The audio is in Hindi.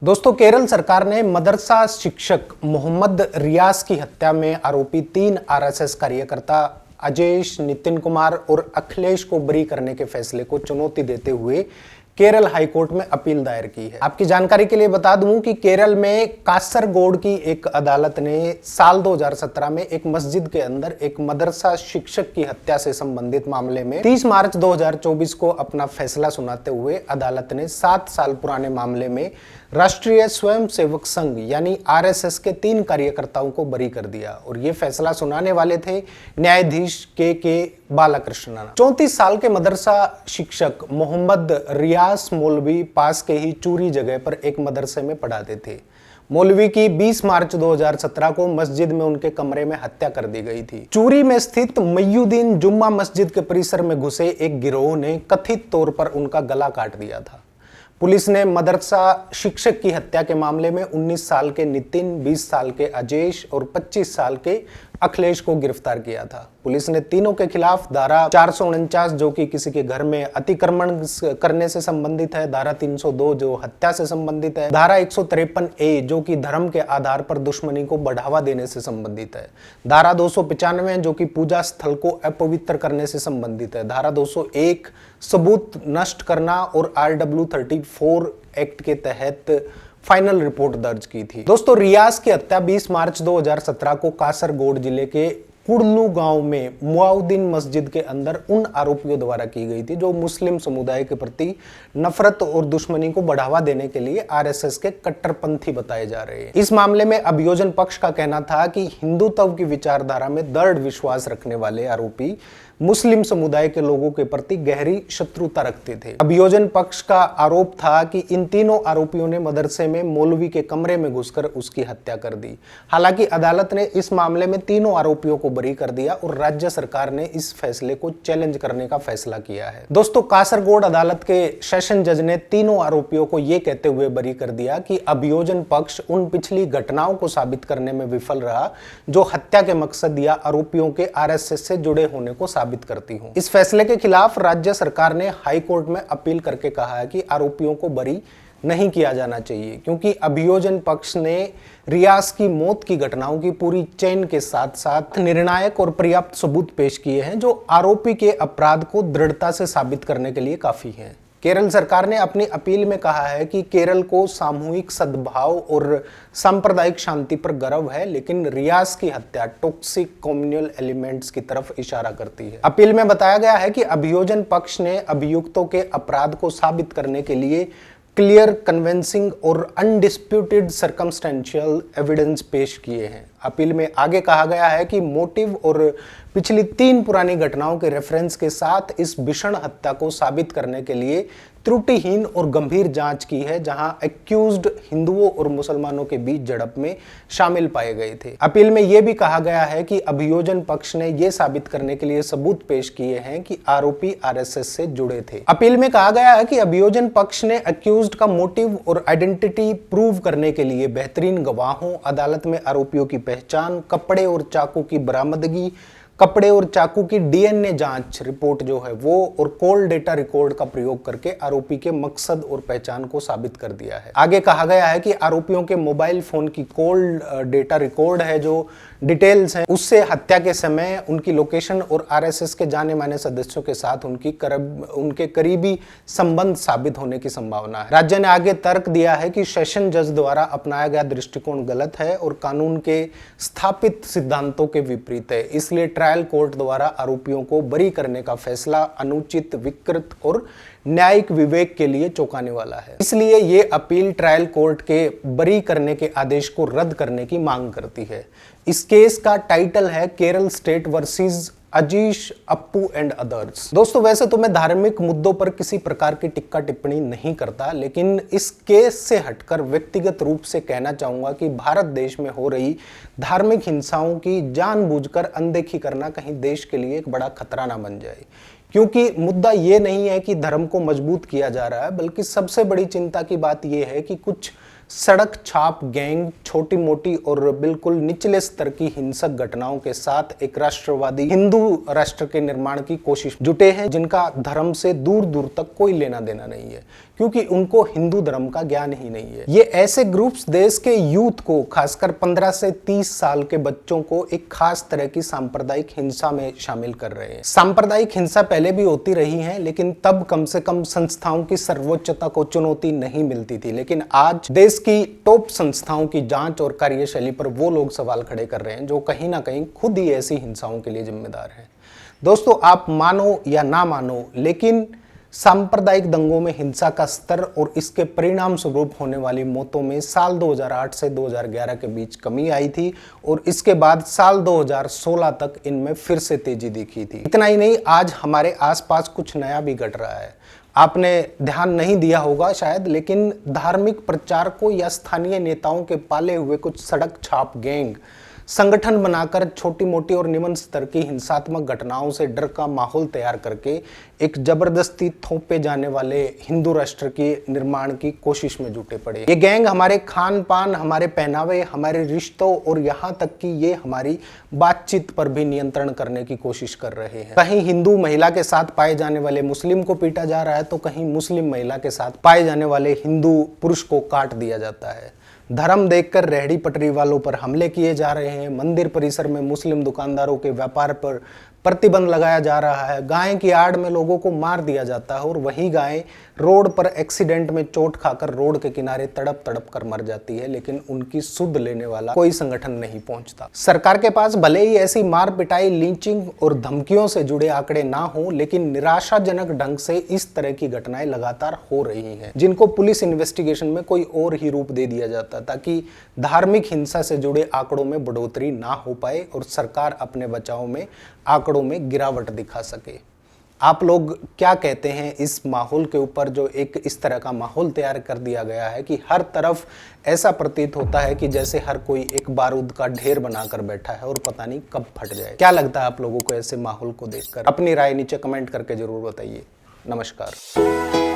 दोस्तों, केरल सरकार ने मदरसा शिक्षक मोहम्मद रियाज की हत्या में आरोपी 3 आरएसएस कार्यकर्ता अजेश, नितिन कुमार और अखिलेश को बरी करने के फैसले को चुनौती देते हुए केरल हाईकोर्ट में अपील दायर की है। आपकी जानकारी के लिए बता दूं कि केरल में कासरगोड की एक अदालत ने साल 2017 में एक मस्जिद के अंदर एक मदरसा शिक्षक की हत्या से संबंधित मामले में 30 मार्च 2024 को अपना फैसला सुनाते हुए अदालत ने 7 साल पुराने मामले में राष्ट्रीय स्वयंसेवक संघ यानी आरएसएस के 3 कार्यकर्ताओं को बरी कर दिया। और ये फैसला सुनाने वाले थे न्यायाधीश के बालाकृष्णन। 34 साल के मदरसा शिक्षक मोहम्मद रियाज मौलवी पास के ही चूरी जगह पर एक मदरसे में पढ़ाते थे। मौलवी की 20 मार्च 2017 को मस्जिद में उनके कमरे में हत्या कर दी गई थी। चूरी में स्थित मयूद्दीन जुम्मा मस्जिद के परिसर में घुसे एक गिरोह ने कथित तौर पर उनका गला काट दिया था। पुलिस ने मदरसा शिक्षक की हत्या के मामले में 19 साल के नितिन, 20 साल के अजेश और 25 साल के अखिलेश को गिरफ्तार किया था। पुलिस ने तीनों के खिलाफ धारा 449 जो कि किसी के घर में अतिक्रमण करने से संबंधित है, धारा 302 जो हत्या से संबंधित है, धारा 153A जो कि धर्म के आधार पर दुश्मनी को बढ़ावा देने से संबंधित है, धारा 295 जो कि पूजा स्थल को अपवित्र करने से संबंधित है, धारा 201 सबूत नष्ट करना और RW 34 एक्ट के तहत फाइनल रिपोर्ट दर्ज की थी। दोस्तों, रियाज की हत्या 20 मार्च 2017 को कासरगोड जिले के कुड़लू गांव में मुआउद्दीन मस्जिद के अंदर उन आरोपियों द्वारा की गई थी जो मुस्लिम समुदाय के प्रति नफरत और दुश्मनी को बढ़ावा देने के लिए आरएसएस के कट्टरपंथी बताए जा रहे हैं। इस मामले में अभियोजन पक्ष का कहना था कि हिंदुत्व की विचारधारा में दृढ़ विश्वास रखने वाले आरोपी मुस्लिम समुदाय के लोगों के प्रति गहरी शत्रुता रखते थे। अभियोजन पक्ष का आरोप था कि इन तीनों आरोपियों ने मदरसे में मौलवी के कमरे में घुसकर उसकी हत्या कर दी। हालांकि अदालत ने इस मामले में तीनों आरोपियों को बरी कर दिया और राज्य सरकार ने इस फैसले को चैलेंज करने का फैसला किया है। दोस्तों, कासरगोड अदालत के सेशन जज ने तीनों आरोपियों को यह कहते हुए बरी कर दिया कि अभियोजन पक्ष उन पिछली घटनाओं को साबित करने में विफल रहा जो हत्या के मकसद या आरोपियों के आरएसएस से जुड़े होने को साबित करती हूं। इस फैसले के खिलाफ राज्य सरकार ने हाई कोर्ट में अपील करके कहा है कि आरोपियों को बरी नहीं किया जाना चाहिए क्योंकि अभियोजन पक्ष ने रियाज की मौत की घटनाओं की पूरी चेन के साथ साथ निर्णायक और पर्याप्त सबूत पेश किए हैं जो आरोपी के अपराध को दृढ़ता से साबित करने के लिए काफी हैं। केरल सरकार ने अपनी अपील में कहा है कि केरल को सामूहिक सद्भाव और सांप्रदायिक शांति पर गर्व है, लेकिन रियाज की हत्या टॉक्सिक कम्युनल एलिमेंट्स की तरफ इशारा करती है। अपील में बताया गया है कि अभियोजन पक्ष ने अभियुक्तों के अपराध को साबित करने के लिए क्लियर, कन्विंसिंग और अनडिस्प्यूटेड सर्कमस्टेंशियल एविडेंस पेश किए हैं। अपील में आगे कहा गया है कि मोटिव और पिछली 3 पुरानी घटनाओं के रेफरेंस के साथ इस भीषण हत्या को साबित करने के लिए त्रुटिहीन और गंभीर जांच की है जहां एक्यूज्ड हिंदुओं और मुसलमानों के बीच झड़प में शामिल पाए गए थे। अपील में यह भी कहा गया है कि अभियोजन पक्ष ने यह साबित करने के लिए सबूत पेश किए हैं कि आरोपी आरएसएस से जुड़े थे। अपील में कहा गया है कि अभियोजन पक्ष ने एक्यूज्ड का मोटिव और आइडेंटिटी प्रूव करने के लिए बेहतरीन गवाहों, अदालत में आरोपियों की पहचान, कपड़े और चाकू की बरामदगी, कपड़े और चाकू की डीएनए जांच रिपोर्ट जो है वो और कॉल डेटा रिकॉर्ड का प्रयोग करके आरोपी के मकसद और पहचान को साबित कर दिया है। आगे कहा गया है कि आरोपियों के मोबाइल फोन की कॉल डेटा रिकॉर्ड है जो डिटेल्स हैं उससे हत्या के समय उनकी लोकेशन और आरएसएस के जाने माने सदस्यों के साथ उनके करीबी संबंध साबित होने की संभावना है। राज्य ने आगे तर्क दिया है कि सेशन जज द्वारा अपनाया गया दृष्टिकोण गलत है और कानून के स्थापित सिद्धांतों के विपरीत है, इसलिए ट्रायल कोर्ट द्वारा आरोपियों को बरी करने का फैसला अनुचित, विकृत और न्यायिक विवेक के लिए चौंकाने वाला है। इसलिए ये अपील ट्रायल कोर्ट के बरी करने के आदेश को रद्द करने की मांग करती है। इस केस का टाइटल है Kerala state versus Ajeesh, Appu and others. दोस्तों, वैसे तो मैं धार्मिक मुद्दों पर किसी प्रकार की टिक्का टिप्पणी नहीं करता, लेकिन इस केस से हटकर व्यक्तिगत रूप से कहना चाहूंगा कि भारत देश में हो रही धार्मिक हिंसाओं की जानबूझकर अनदेखी करना कहीं देश के लिए एक बड़ा खतरा ना बन जाए। क्योंकि मुद्दा ये नहीं है कि धर्म को मजबूत किया जा रहा है, बल्कि सबसे बड़ी चिंता की बात यह है कि कुछ सड़क छाप गैंग छोटी मोटी और बिल्कुल निचले स्तर की हिंसक घटनाओं के साथ एक राष्ट्रवादी हिंदू राष्ट्र के निर्माण की कोशिश जुटे हैं जिनका धर्म से दूर दूर तक कोई लेना देना नहीं है। क्योंकि उनको हिंदू धर्म का ज्ञान ही नहीं है। ये ऐसे ग्रुप्स देश के यूथ को, खासकर 15 से 30 साल के बच्चों को एक खास तरह की सांप्रदायिक हिंसा में शामिल कर रहे हैं। सांप्रदायिक हिंसा पहले भी होती रही है, लेकिन तब कम से कम संस्थाओं की सर्वोच्चता को चुनौती नहीं मिलती थी। लेकिन आज देश की टॉप संस्थाओं की जांच और कार्यशैली पर वो लोग सवाल खड़े कर रहे हैं जो कहीं ना कहीं खुद ही ऐसी हिंसाओं के लिए जिम्मेदार हैं। दोस्तों, आप मानो या ना मानो, लेकिन सांप्रदायिक दंगों में हिंसा का स्तर और इसके परिणाम स्वरूप होने वाली मौतों में साल 2008 से 2011 के बीच कमी आई थी और इसके बाद साल 2016 तक इनमें फिर से तेजी दिखी थी। इतना ही नहीं, आज हमारे आसपास कुछ नया भी घट रहा है। आपने ध्यान नहीं दिया होगा शायद, लेकिन धार्मिक प्रचारकों या स्थानीय नेताओं के पाले हुए कुछ सड़क छाप गैंग संगठन बनाकर छोटी मोटी और निम्न स्तर की हिंसात्मक घटनाओं से डर का माहौल तैयार करके एक जबरदस्ती थोपे जाने वाले हिंदू राष्ट्र के निर्माण की कोशिश में जुटे पड़े। ये गैंग हमारे खान पान, हमारे पहनावे, हमारे रिश्तों और यहाँ तक कि ये हमारी बातचीत पर भी नियंत्रण करने की कोशिश कर रहे हैं। कहीं हिंदू महिला के साथ पाए जाने वाले मुस्लिम को पीटा जा रहा है, तो कहीं मुस्लिम महिला के साथ पाए जाने वाले हिंदू पुरुष को काट दिया जाता है। धर्म देखकर रेहड़ी पटरी वालों पर हमले किए जा रहे हैं। मंदिर परिसर में मुस्लिम दुकानदारों के व्यापार पर प्रतिबंध लगाया जा रहा है। गाय की आड़ में लोगों को मार दिया जाता है और वही गाय रोड पर एक्सीडेंट में चोट खाकर रोड के किनारे तड़प तड़प कर मर जाती है, लेकिन उनकी सुध लेने वाला कोई संगठन नहीं पहुंचता। सरकार के पास भले ही ऐसी मार पिटाई, लिंचिंग और धमकियों से जुड़े आंकड़े ना हो, लेकिन निराशाजनक ढंग से इस तरह की घटनाएं लगातार हो रही हैं, जिनको पुलिस इन्वेस्टिगेशन में कोई और ही रूप दे दिया जाता, ताकि धार्मिक हिंसा से जुड़े आंकड़ों में बढ़ोतरी ना हो पाए और सरकार अपने बचाव में आंकड़ों में गिरावट दिखा सके। आप लोग क्या कहते हैं इस माहौल के ऊपर, जो एक इस तरह का माहौल तैयार कर दिया गया है कि हर तरफ ऐसा प्रतीत होता है कि जैसे हर कोई एक बारूद का ढेर बनाकर बैठा है और पता नहीं कब फट जाए। क्या लगता है आप लोगों को ऐसे माहौल को देखकर? अपनी राय नीचे कमेंट करके जरूर बताइए। नमस्कार।